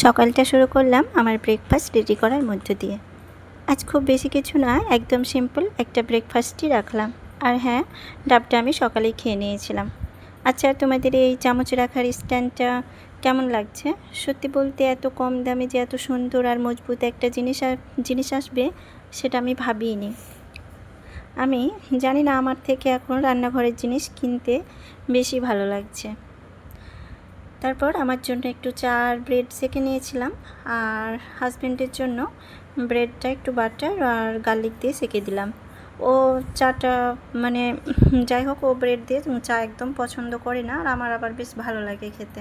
সকালটা শুরু করলাম আমার ব্রেকফাস্ট রেডি করার মধ্য দিয়ে। আজ খুব বেশি কিছু না, একদম সিম্পল একটা ব্রেকফাস্টই রাখলাম। আর হ্যাঁ, ডাবটা আমি সকালেই খেয়ে নিয়েছিলাম। আচ্ছা, তোমাদের এই চামচ রাখার স্ট্যান্ডটা কেমন লাগছে? সত্যি বলতে এত কম দামে যে এত সুন্দর আর মজবুত একটা জিনিস আসবে সেটা আমি ভাবিনি। আমি জানি না, আমার থেকে এখন রান্নাঘরের জিনিস কিনতে বেশি ভালো লাগছে। তারপর আমার জন্য একটু চা আর ব্রেড সেঁকে নিয়েছিলাম, আর হাজব্যান্ডের জন্য ব্রেডটা একটু বাটার আর গার্লিক দিয়ে সেঁকে দিলাম। ও চাটা মানে যাই হোক, ও ব্রেড দিয়ে চা একদম পছন্দ করে না, আর আমার আবার বেশ ভালো লাগে খেতে।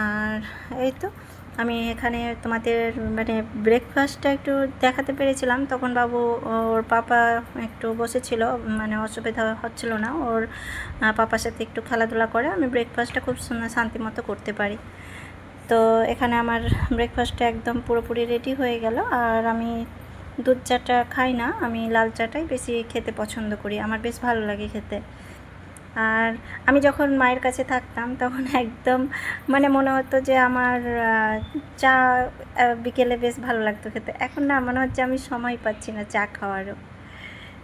আর এই তো আমি এখানে তোমাদের মানে ব্রেকফাস্টটা একটু দেখাতে পেরেছিলাম, তখন বাবু ওর পাপা একটু বসেছিল, মানে অসুবিধা হচ্ছিল না, ওর পাপার সাথে একটু খেলাধুলা করে আমি ব্রেকফাস্টটা খুব শান্তি মতো করতে পারি। তো এখানে আমার ব্রেকফাস্টটা একদম পুরোপুরি রেডি হয়ে গেল। আর আমি দুধ চাটা খাই না, আমি লাল চাটাই বেশি খেতে পছন্দ করি, আমার বেশ ভালো লাগে খেতে। আর আমি যখন মায়ের কাছে থাকতাম তখন একদম মানে মনে হতো যে আমার চা বিকেলে বেশ ভালো লাগতো খেতে। এখন না, মনে হচ্ছে আমি সময় পাচ্ছি না চা খাওয়ারও।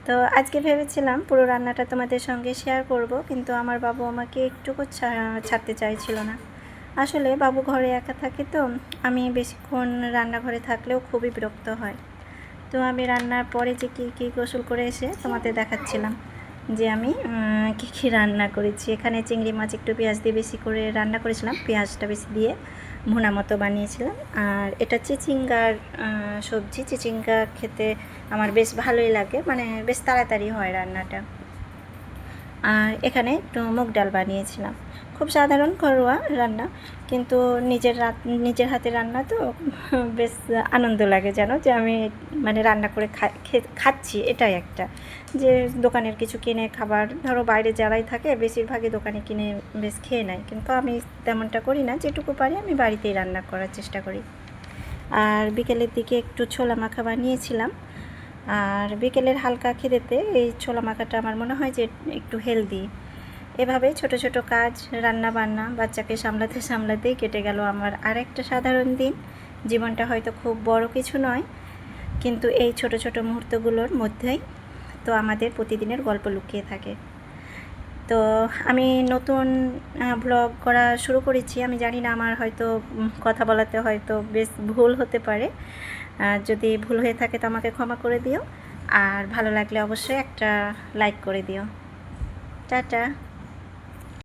তো আজকে ভেবেছিলাম পুরো রান্নাটা তোমাদের সঙ্গে শেয়ার করব, কিন্তু আমার বাবু আমাকে একটুকু ছাড়তে চাইছিল না। আসলে বাবু ঘরে একা থাকে, তো আমি বেশিক্ষণ রান্নাঘরে থাকলেও খুবই বিরক্ত হয়। তো আমি রান্নার পরে যে কী গোসল করে এসে তোমাদের দেখাচ্ছিলাম যে আমি কী রান্না করেছি। এখানে চিংড়ি মাছ একটু পেঁয়াজ দিয়ে বেশি করে রান্না করেছিলাম, পেঁয়াজটা বেশি দিয়ে ভুনা মতো বানিয়েছিলাম। আর এটা চিচিঙ্গার সবজি। চিচিঙ্গা খেতে আমার বেশ ভালোই লাগে, মানে বেশ তাড়াতাড়ি হয় রান্নাটা। আর এখানে একটু মুগ ডাল বানিয়েছিলাম। খুব সাধারণ ঘরোয়া রান্না, কিন্তু নিজের হাতে রান্না তো বেশ আনন্দ লাগে, জানো, যে আমি মানে রান্না করে খাচ্ছি। এটাই একটা, যে দোকানের কিছু কিনে খাবার, ধরো বাইরে যারাই থাকে বেশিরভাগই দোকানে কিনে বেশ খেয়ে নেয়, কিন্তু আমি তেমনটা করি না, যেটুকু পারি আমি বাড়িতেই রান্না করার চেষ্টা করি। আর বিকেলের দিকে একটু ছোলা মাখা বানিয়েছিলাম। আর বিকেলের হালকা খিদেতে এই ছোলা মাখাটা আমার মনে হয় যে একটু হেলদি। এভাবে ছোট ছোট কাজ, রান্না বান্না, বাচ্চাকে সামলাতে সামলাতেই কেটে গেল আমার আরেকটা সাধারণ দিন। জীবনটা হয়তো খুব বড় কিছু নয়, কিন্তু এই ছোট ছোট মুহূর্তগুলোর মধ্যেই তো আমাদের প্রতিদিনের গল্প লুকিয়ে থাকে। তো আমি নতুন ব্লগ করা শুরু করেছি। আমি জানি না, আমার হয়তো কথা বলাতে হয়তো বেশ ভুল হতে পারে। যদি ভুল হয়ে থাকে তো আমাকে ক্ষমা করে দিও, আর ভালো লাগলে অবশ্যই একটা লাইক করে দিও। টাটা।